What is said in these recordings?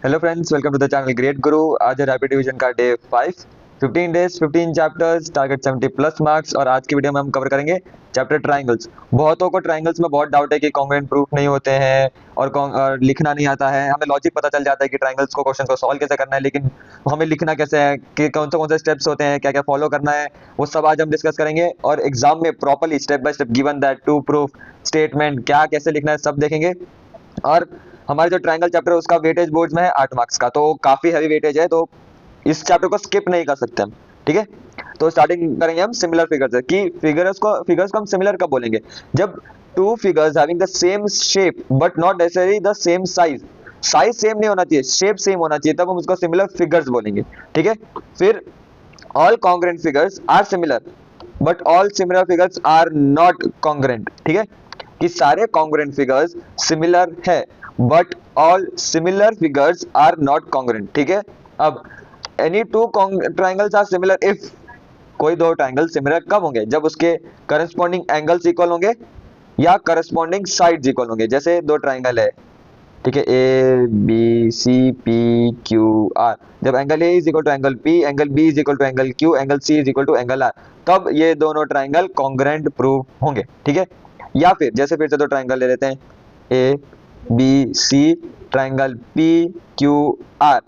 Hello friends, welcome to the channel great Guru. आज है rapid division का day 5। 15 days 15 chapters, target 70 plus marks. और आज की वीडियो में हम कवर करेंगे चैप्टर ट्राइंगल्स। बहुतों को ट्राइंगल्स में बहुत डाउट है कि कॉन्ग्रुएंट प्रूफ नहीं होते हैं और लिखना नहीं आता है। हमें लॉजिक पता चल जाता है कि ट्राइंगल्स को क्वेश्चन को सॉल्व कैसे करना है, लेकिन हमें लिखना कैसे है, कि कौन से स्टेप्स होते हैं, क्या क्या फॉलो करना है, वो सब आज हम डिस्कस करेंगे। और एग्जाम में properly step by step given that to proof statement क्या कैसे लिखना है सब देखेंगे। और हमारे जो ट्रायंगल चैप्टर है उसका वेटेज बोर्ड्स में है 8 मार्क्स का, तो काफी हैवी वेटेज है, तो इस चैप्टर को स्किप नहीं कर सकते हम। ठीक है, तो स्टार्टिंग करेंगे हम सिमिलर फिगर्स से कि फिगर्स को हम सिमिलर कब बोलेंगे? जब two figures having the same shape but not necessary the same size. Size same नहीं होना चाहिए, शेप सेम होना चाहिए, तब हम उसको सिमिलर फिगर्स बोलेंगे। ठीक है, फिर all congruent figures are similar but all similar figures are not congruent. ठीक है, कि सारे कॉन्ग्रुएंट फिगर्स सिमिलर है but all similar figures are not congruent. ठीक है, अब any two triangles are similar if, कोई दो ट्राइंगल सिमिलर कब होंगे? जब उसके करस्पॉन्डिंग एंगल्स इक्वल होंगे या करस्पॉन्डिंग साइड्स इक्वल होंगे। जैसे दो ट्राइंगल है, ठीक है, A B C P Q R, जब angle A is equal to angle P, angle B is equal to angle Q, angle C is equal to angle R, तब ये दोनों ट्राइंगल कॉन्ग्रुएंट प्रूव होंगे। ठीक है, या फिर जैसे फिर से दो ट्राइंगल ले लेते हैं, A B C, triangle P Q R,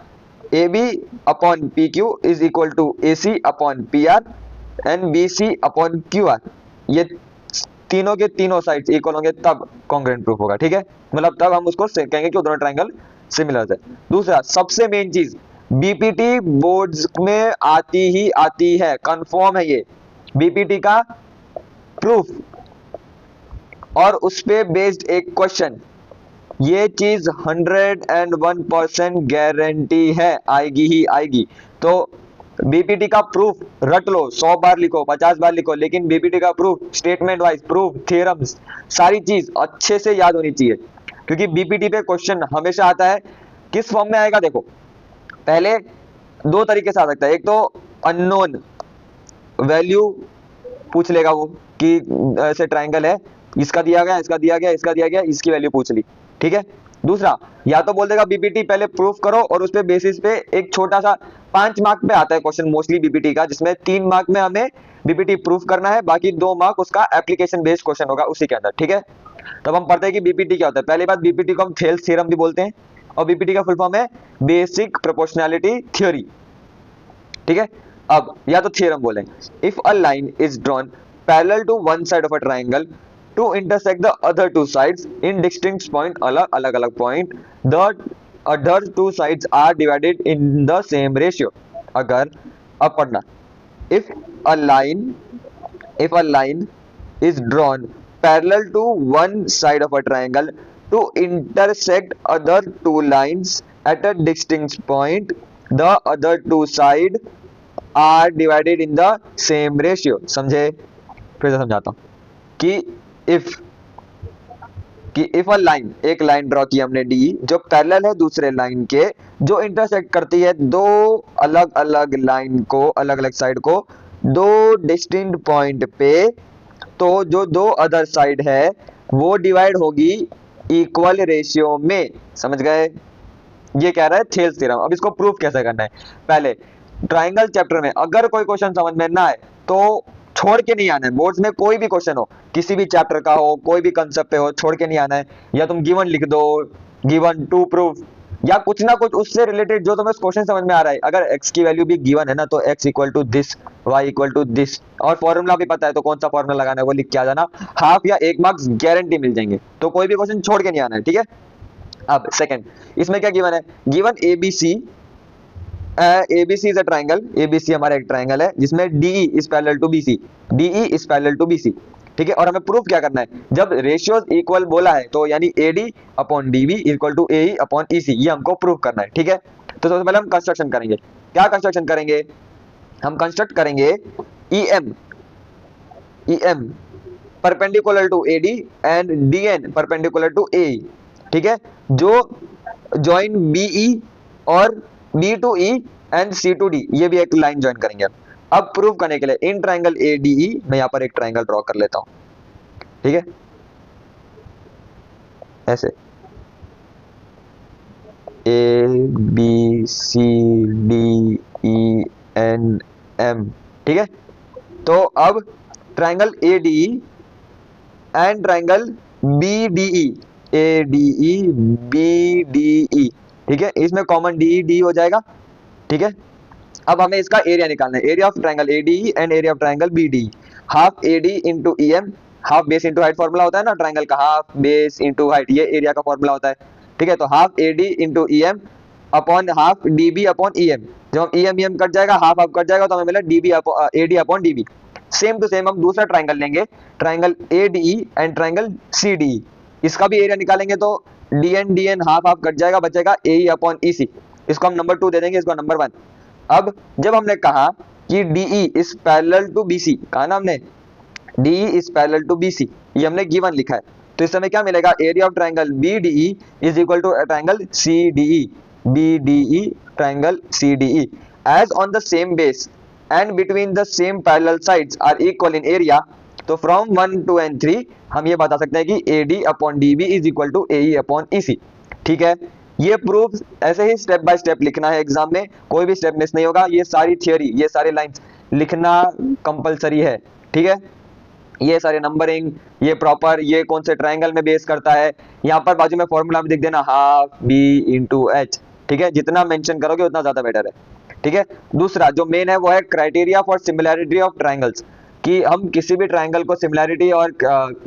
A B upon P Q is equal to A C upon P R and B C upon Q R, ये तीनों के तीनों साइड्स इक्वल होंगे तब कॉन्ग्रुएंट प्रूफ होगा। ठीक है, मतलब तब हम उसको कहेंगे कि वो दोनों ट्राइंगल सिमिलर है। दूसरा सबसे मेन चीज, बीपीटी बोर्ड्स में आती ही आती है, कंफर्म है ये बीपीटी का प्रूफ, और उस पे बेस्ड एक क्वेश्चन, ये चीज 101% गारंटी है, आएगी ही आएगी। तो बीपीटी का प्रूफ रट लो, 100 बार लिखो, 50 बार लिखो, लेकिन बीपीटी का proof statement wise proof, theorems, सारी चीज अच्छे से याद होनी चाहिए, क्योंकि बीपीटी पे क्वेश्चन हमेशा आता है। किस फॉर्म में आएगा देखो, पहले दो तरीके से आ सकता है। एक तो अननोन वैल्यू पूछ लेगा वो, कि ऐसे ट्राइंगल है, इसका दिया गया, इसका दिया गया, इसका दिया गया, इसकी वैल्यू पूछ ली। ठीक है, दूसरा या तो बोल देगा बीपीटी पहले प्रूफ करो, और उस पे बेसिस पे एक छोटा सा 5 मार्क पे आता है क्वेश्चन मोस्टली बीपीटी का, जिसमें 3 मार्क में हमें बीपीटी प्रूफ करना है, बाकी 2 मार्क उसका एप्लीकेशन बेस्ड क्वेश्चन होगा उसी के अंदर। ठीक है, तब हम पढ़ते हैं कि बीपीटी क्या होता है। पहली बात, बीपीटी को हम थेल्स थ्योरम भी बोलते हैं, और बीपीटी का फुल फॉर्म है बेसिक प्रोपोर्शनैलिटी थ्योरी। ठीक है, अब या तो थ्योरम बोलें, if a line is drawn parallel to one side of a triangle to intersect the other two sides in distinct point, अलग अलग point, the other two sides are divided in the same ratio। अगर, अब पढ़ना, if a line is drawn parallel to one side of a triangle to intersect other two lines at a distinct point, the other two side are divided in the same ratio। समझे? फिर से समझाता हूं कि if a line, एक line draw की हमने D, जो पैरेलल है दूसरे लाइन के, जो इंटरसेक्ट करती है दो अलग अलग लाइन को, अलग अलग साइड को, दो डिस्टिंक्ट पॉइंट पे, तो जो दो अदर साइड है वो डिवाइड होगी इक्वल रेशियो में। समझ गए? ये कह रहा है थेल्स थ्योरम। अब इसको प्रूफ कैसे करना है? पहले ट्राइंगल चैप्टर में अगर कोई क्वेश्चन समझ में ना आए तो छोड़ के नहीं आना है। बोर्ड्स में कोई भी क्वेश्चन हो, किसी भी चैप्टर का हो, कोई भी कंसेप्ट पे हो, छोड़ के नहीं आना है। या तुम गिवन लिख दो, गिवन टू प्रूफ, या कुछ ना कुछ उससे रिलेटेड जो तुम्हें क्वेश्चन समझ में आ रहा है। अगर x की वैल्यू भी गिवन है ना, तो x equal to this, y equal to this, और फॉर्मूला भी पता है तो कौन सा फॉर्मूला लगाना है वो लिख के आ जाना, हाफ या 1 मार्क्स गारंटी मिल जाएंगे। तो कोई भी क्वेश्चन छोड़ के नहीं आना है। ठीक है, अब सेकंड, इसमें क्या गिवन है? Given ABC, ABC is a triangle, ABC हमारा एक ट्राइंगल है जिसमें DE is parallel to BC, DE is parallel to BC। ठीक है, और हमें प्रूफ क्या करना है? जब रेशियोज इक्वल बोला है तो यानी AD upon DB equal to AE upon EC, ये हमको प्रूफ करना है। ठीक है, तो सबसे पहले हम कंस्ट्रक्शन करेंगे। क्या कंस्ट्रक्शन करेंगे? हम कंस्ट्रक्ट करेंगे EM perpendicular to AD and DN perpendicular to AE। ठीक है, जो जॉइन BE और B to E and C to D, ये भी एक लाइन ज्वाइन करेंगे। अब प्रूफ करने के लिए इन ट्राइंगल ADE, मैं यहां पर एक ट्राइंगल ड्रॉ कर लेता हूं। ठीक है, ऐसे ABCDENM, ठीक है। तो अब triangle ADE and triangle BDE, ADE BDE, ठीक है, इसमें कॉमन DE हो जाएगा, ठीक है। अब हमें इसका एरिया निकालना है, area of triangle ADE and area of triangle BDE। Half AD into EM, half base into height formula होता है ना ट्राइंगल का, हाफ बेस इंटू हाइट, ये एरिया का फॉर्मूला होता है, ठीक है। तो half AD into EM upon half DB upon EM। जब हम EM कट जाएगा, हाफ हाफ कट जाएगा, तो हमें मिला DB AD upon DB। Same to same हम दूसरा ट्राइंगल लेंगे, triangle ADE and triangle CDE, इसका भी एरिया निकालेंगे तो DN हाफ हाफ कट जाएगा, बचेगा AE अपॉन EC। इसको हम नंबर 2 दे देंगे, इसको नंबर 1। अब जब हमने कहा कि DE is parallel to BC, कहा ना हमने DE is parallel to BC, ये हमने गिवन लिखा है, तो इस समय क्या मिलेगा, area of triangle BDE is equal to triangle CDE, BDE triangle CDE, as on the same base and between the same parallel sides are equal in area. तो फ्रॉम 1 2 एंड 3 हम ये बता सकते हैं कि AD upon DB is equal to AE upon EC, ठीक है। ये प्रूफ ऐसे ही स्टेप बाय स्टेप लिखना है एग्जाम में, कोई भी स्टेप मिस नहीं होगा। ये सारी थियोरी, ये सारे लाइंस लिखना कंपलसरी है, ठीक है। ये सारे नंबरिंग, ये प्रॉपर, ये कौन से ट्राइंगल में बेस करता है, यहाँ पर बाजू में फॉर्मूला भी लिख देना, हाफ B इंटू H, ठीक है। जितना मेंशन करोगे उतना ज्यादा बेटर है, ठीक है। दूसरा जो मेन है वो है criteria for similarity of triangles, कि हम किसी भी ट्राइंगल को सिमिलैरिटी और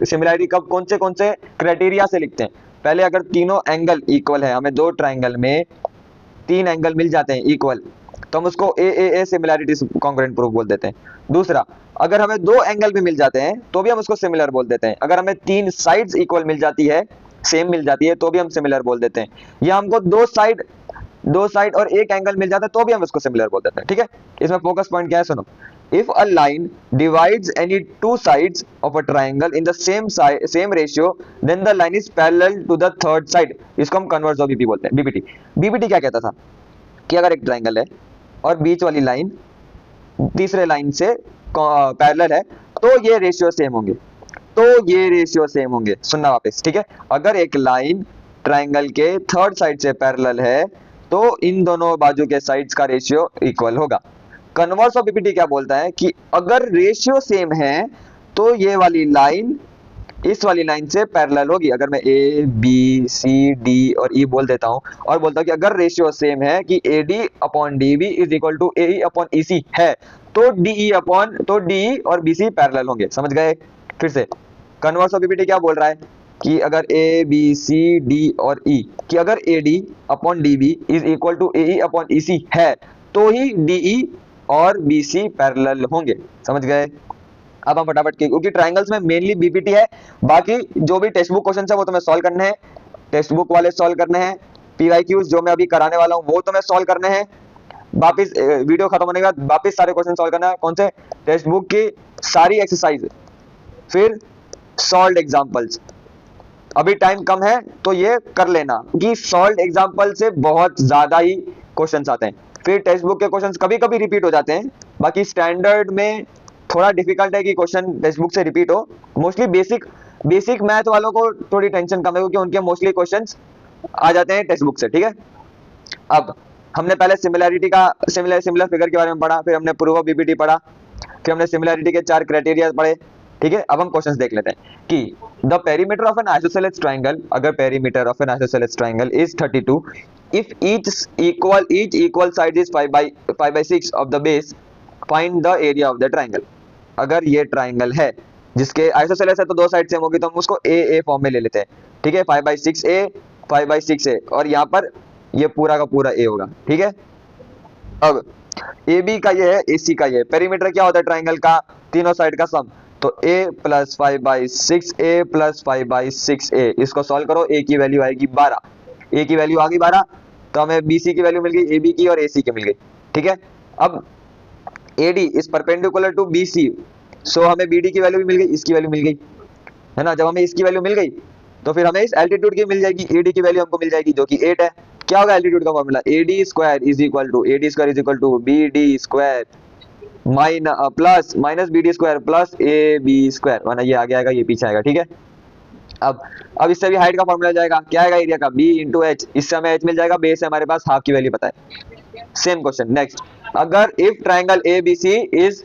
सिमिलैरिटी कब कौन से क्राइटेरिया से लिखते हैं। पहले अगर तीनों एंगल इक्वल है, हमें दो ट्राइंगल में 3 एंगल मिल जाते हैं इक्वल, तो हम उसको ए सिमिलैरिटी कॉन्ग्रुएंट प्रूफ बोल देते हैं। दूसरा, अगर हमें 2 एंगल भी मिल जाते हैं तो भी हम उसको सिमिलर बोल देते हैं। अगर हमें 3 साइड्स इक्वल मिल जाती है, सेम मिल जाती है, तो भी हम सिमिलर बोल देते हैं। या हमको 2 साइड और 1 एंगल मिल जाता है तो भी हम उसको सिमिलर बोल देते हैं, ठीक है। इसमें फोकस पॉइंट क्या है, सुनो। If a line divides any 2 sides of a triangle in the same ratio, then the line is parallel to the third side. इसको हम कन्वर्स ऑफ बीपी बोलते हैं, बीपीटी। बीपीटी क्या कहता था कि अगर एक ट्राइंगल है और बीच वाली लाइन तीसरे लाइन से पैरेलल है तो ये रेशियो सेम होंगे, सुनना वापस, ठीक है। अगर एक लाइन ट्राइंगल के थर्ड साइड से पैरेलल है तो इन दोनों बाजू के साइड्स का रेशियो इक्वल होगा। कन्वर्स ऑफ बीपीटी क्या बोलता है कि अगर रेशियो सेम है तो ये वाली लाइन इस वाली लाइन से पैरेलल होगी। अगर मैं A B C D और E बोल देता हूं और बोलता हूं कि अगर रेशियो सेम है कि AD upon DB is equal to AE upon EC है तो DE और BC पैरेलल होंगे, समझ गए। फिर से कन्वर्स ऑफ बीपीटी क्या बोल रहा है कि अगर A B C D और E कि अगर AD upon DB is equal to AE upon EC है तो ही DE और BC पैरेलल होंगे, समझ गए। अब हम फटाफट के, क्योंकि ट्राइंगल्स में मेनली बीपीटी है, बाकी जो भी टेक्स्ट बुक क्वेश्चन है वो तुम्हें सॉल्व करने हैं, टेक्स्ट बुक वाले सॉल्व करने हैं। PYQs जो मैं अभी कराने वाला हूं वो तुम्हें सॉल्व करने हैं। वापिस वीडियो खत्म होने के बाद वापिस सारे क्वेश्चन सॉल्व करना है, कौन से, टेक्स्ट बुक की सारी एक्सरसाइज, फिर सॉल्व एग्जाम्पल्स। अभी टाइम कम है तो ये कर लेना कि सॉल्व एग्जाम्पल से बहुत ज्यादा ही क्वेश्चन आते हैं। फिर टेक्स्ट बुक के क्वेश्चंस कभी कभी रिपीट हो जाते हैं, बाकी स्टैंडर्ड में थोड़ा डिफिकल्ट है कि क्वेश्चन टेक्स्ट बुक से रिपीट हो। मोस्टली बेसिक मैथ वालों को थोड़ी टेंशन कम है क्योंकि उनके मोस्टली क्वेश्चंस आ जाते हैं टेक्स्ट बुक से, ठीक है। अब हमने पहले सिमिलैरिटी का सिमिलर फिगर के बारे में पढ़ा, फिर हमने प्रूफ ऑफ बीपीटी पढ़ा, फिर हमने सिमिलैरिटी के 4 क्राइटेरिया पढ़े, ठीक है। अब हम क्वेश्चंस देख लेते हैं कि the perimeter of an isosceles triangle, अगर perimeter of an isosceles triangle is 32 if each equal side is 5/6 of the base, find the area of the triangle। अगर ये ट्राइंगल है जिसके आइसोसेलेस है तो 2 साइड सेम होगी तो हम उसको ए फॉर्म में ले लेते हैं, ठीक है। 5/6 और यहाँ पर ये पूरा का पूरा ए होगा, ठीक है। अब ए बी का ये है, ए सी का ये है। पेरीमीटर क्या होता है ट्राइंगल का, तीनों साइड का सम, तो a plus 5/6a plus 5/6a, इसको सॉल्व करो, a की वैल्यू आएगी 12, a की वैल्यू आ गई 12 तो हमें BC की वैल्यू मिल गई, AB की और AC की मिल गई, ठीक है। अब AD is perpendicular to BC, so हमें BD की वैल्यू भी मिल गई, इसकी वैल्यू मिल गई, है ना। जब हमें इसकी वैल्यू मिल गई तो फिर हमें इस एल्टीट्यूड की मिल जाएगी, AD की वैल्यू हमको मिल जाएगी जो कि 8 है। क्या होगा एल्टीट्यूड का formula, AD square is equal to BD square plus minus BD square plus AB square, वरना ये आगे आएगा ये पीछे आएगा, ठीक है। अब इससे भी हाइट का फॉर्मूला जाएगा, क्या आएगा एरिया का, बी इंटू एच, इससे हमें एच मिल जाएगा, बेस है हमारे पास, हाफ की वैल्यू पता है। सेम क्वेश्चन नेक्स्ट, अगर if triangle A B C is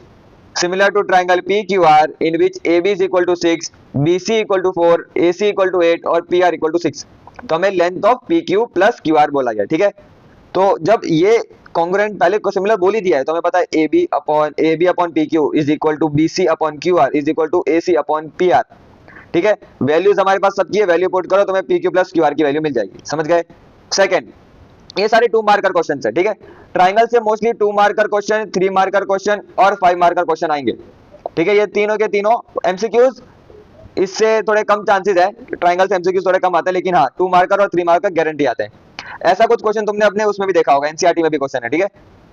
similar to triangle PQR in which AB is equal to 6, BC equal to 4, AC equal to 8 और PR equal to 6, तो हमें length of PQ plus QR बोला गया, ठीक है। तो जब ये कॉन्ग्रुएंट पहले को सिमिलर बोल ही दिया है तो हमें पता है AB upon PQ is equal to BC upon QR is equal to AC upon PR, ठीक है। वैल्यूज हमारे पास सबकी है, वैल्यू पुट करो तुम्हें PQ प्लस QR की वैल्यू मिल जाएगी, समझ गए। सेकंड, ये सारे 2 मार्कर क्वेश्चन है, ठीक है। ट्राइंगल से mostly 2 marker question, 3 marker question और 5 मार्कर क्वेश्चन आएंगे, ठीक है। ये तीनों के तीनों एमसीक्यूज इससे थोड़े कम चांसेस है, ट्राइंगल से एमसीक्यूज थोड़े कम आते हैं, लेकिन हाँ 2 मार्कर और 3 मार्कर गारंटी आते हैं। ऐसा कुछ क्वेश्चन तुमने अपने उसमें भी देखा होगा, एनसीईआरटी में भी क्वेश्चन है, ठीक है।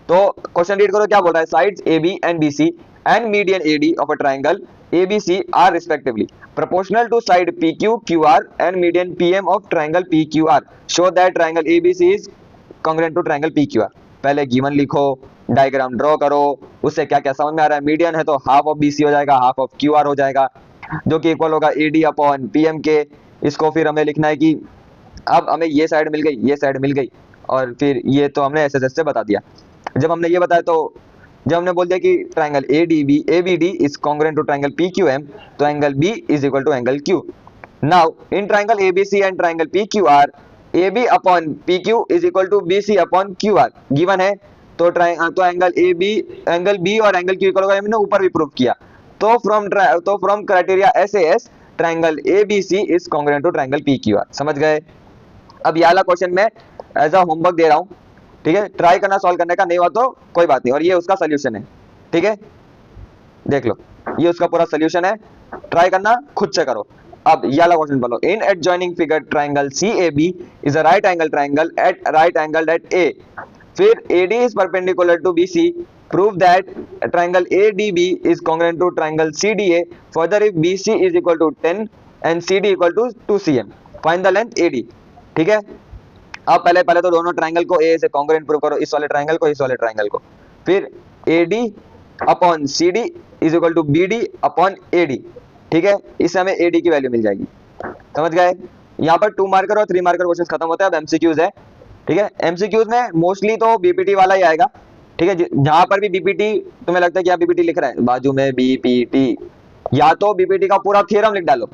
तो क्वेश्चन रीड करो, क्या बोल रहा है, sides AB and BC and median AD of a triangle ABC are respectively proportional to side PQ QR and median PM of triangle PQR, show that triangle ABC is congruent to triangle PQR। पहले given लिखो, diagram draw करो, उससे क्या क्या समझ में आ रहा है। मीडियन है तो हाफ ऑफ BC हो जाएगा, हाफ ऑफ QR हो जाएगा, जो कि इक्वल होगा AD अपॉन PM के। इसको फिर हमें लिखना है कि अब हमें ये साइड मिल गई, ये साइड मिल गई, और फिर ये तो हमने ऐसे से बता दिया। जब हमने ये बताया तो जब हमने बोल दिया कि triangle ABD is congruent to triangle PQM, तो angle B is equal to angle Q। Now in triangle ABC and triangle PQR AB upon PQ is equal to BC upon QR given है, तो angle B और angle Q equal होगा, हमने ऊपर भी prove किया। तो from criteria SAS triangle ABC is congruent to triangle PQR, समझ गए। अब ये वाला क्वेश्चन मैं एज अ होमवर्क दे रहा हूँ, ठीक है, ट्राई करना सॉल्व करने का, नहीं हुआ तो कोई बात नहीं, और ये उसका सोल्यूशन है, ठीक है, देख लो, ये उसका पूरा सोल्यूशन है, ट्राई करना खुद से करो। अब ये वाला क्वेश्चन बोलो, in adjoining figure triangle CAB is a right angle triangle at right angle at A, फिर AD is perpendicular to BC, prove that triangle ADB is congruent to triangle CDA, further if BC is equal to 10 and CD equal to 2 cm, find the length AD, ठीक है। अब पहले तो दोनों triangle को A से congruent prove करो, इस वाले ट्राइंगल को, इस वाले ट्राइंगल को, फिर AD upon CD is equal to BD upon AD, ठीक है। इससे हमें AD की वैल्यू मिल जाएगी, समझ गए। यहाँ पर 2 मार्कर और 3 मार्कर क्वेश्चन खत्म होते हैं, अब MCQs है, ठीक है। MCQs में मोस्टली तो BPT वाला ही आएगा, ठीक है। जहां पर भी BPT तुम्हें लगता है कि यहाँ BPT लिख रहा है, बाजू में BPT, या तो BPT का पूरा थ्योरम लिख डालो,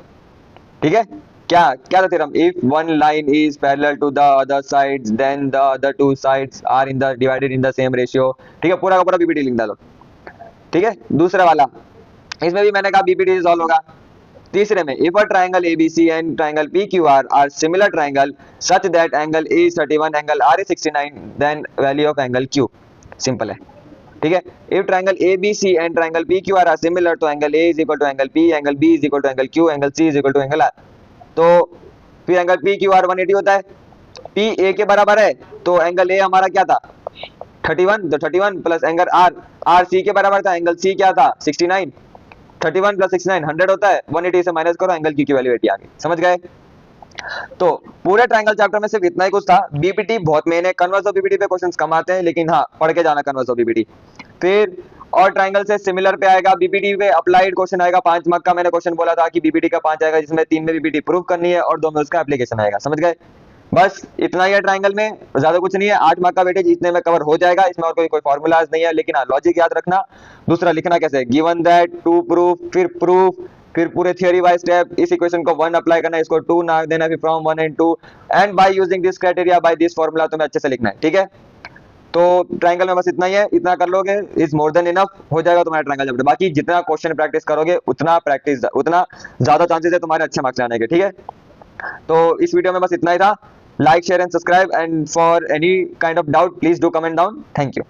ठीक है। क्या क्या था theorem, if one line is parallel to the other sides then the other 2 sides are in the divided in the same ratio, ठीक है, पूरा का पूरा BPT लिख डालो, ठीक है। दूसरा वाला, इसमें भी मैंने कहा BPT सॉल्व होगा। तीसरे में, if a triangle ABC and triangle PQR are similar triangle such that angle A is 31 angle R is 69, then value of angle Q, simple है, ठीक है। If triangle ABC and triangle PQR are similar, तो angle A is equal to angle P, angle B is equal to angle Q, angle C is equal to angle R। तो फिर angle PQR 180 होता है, P A के बराबर है, तो angle A हमारा क्या था 31, तो 31 प्लस एंगल R C के बराबर था, एंगल C क्या था 69, 31 प्लस 69 100 होता है, 180 से माइनस करो, एंगल Q की वैल्यू 80 आ गई, समझ गए। तो पूरे ट्राइंगल चैप्टर में सिर्फ इतना ही कुछ था। BPT बहुत मेन है, कन्वर्स ऑफ BPT पे क्वेश्चंस कम आते हैं, लेकिन हाँ पढ़ के जाना कन्वर्स ऑफ BPT। फिर और ट्राइंगल से सिमिलर पे आएगा, BPT पे अप्लाइड क्वेश्चन आएगा, 5 मार्क का मैंने क्वेश्चन बोला था कि BPT का 5 आएगा, जिसमें 3 में BPT प्रूव करनी है और 2 में उसका एप्लीकेशन आएगा, समझ गए। बस इतना ही है ट्राइंगल में, ज्यादा कुछ नहीं है। 8 मार्क का वेटेज इतने में कवर हो जाएगा, इसमें और कोई फॉर्मूलाज नहीं है, लेकिन हाँ लॉजिक याद रखना। दूसरा लिखना कैसे, गिवन दैट, टू प्रूफ, फिर पूरे थियोरी वाइज स्टेप, इस इक्वेशन को 1 अप्लाई करना है, इसको 2 ना देना, फिर from 1 and 2 and by using this criteria by this formula, तुम्हें अच्छे से लिखना है, ठीक है। तो ट्राइंगल में बस इतना ही है, इतना कर लोगे इज मोर देन इनफ, हो जाएगा तुम्हारा ट्राइंगल चैप्टर। बाकी जितना क्वेश्चन प्रैक्टिस करोगे उतना ज्यादा चांसेस है तुम्हारे अच्छे मार्क्स लाने के, ठीक है। तो इस वीडियो में बस इतना ही था। Like, share and subscribe, and for any kind of doubt please do comment down. Thank you.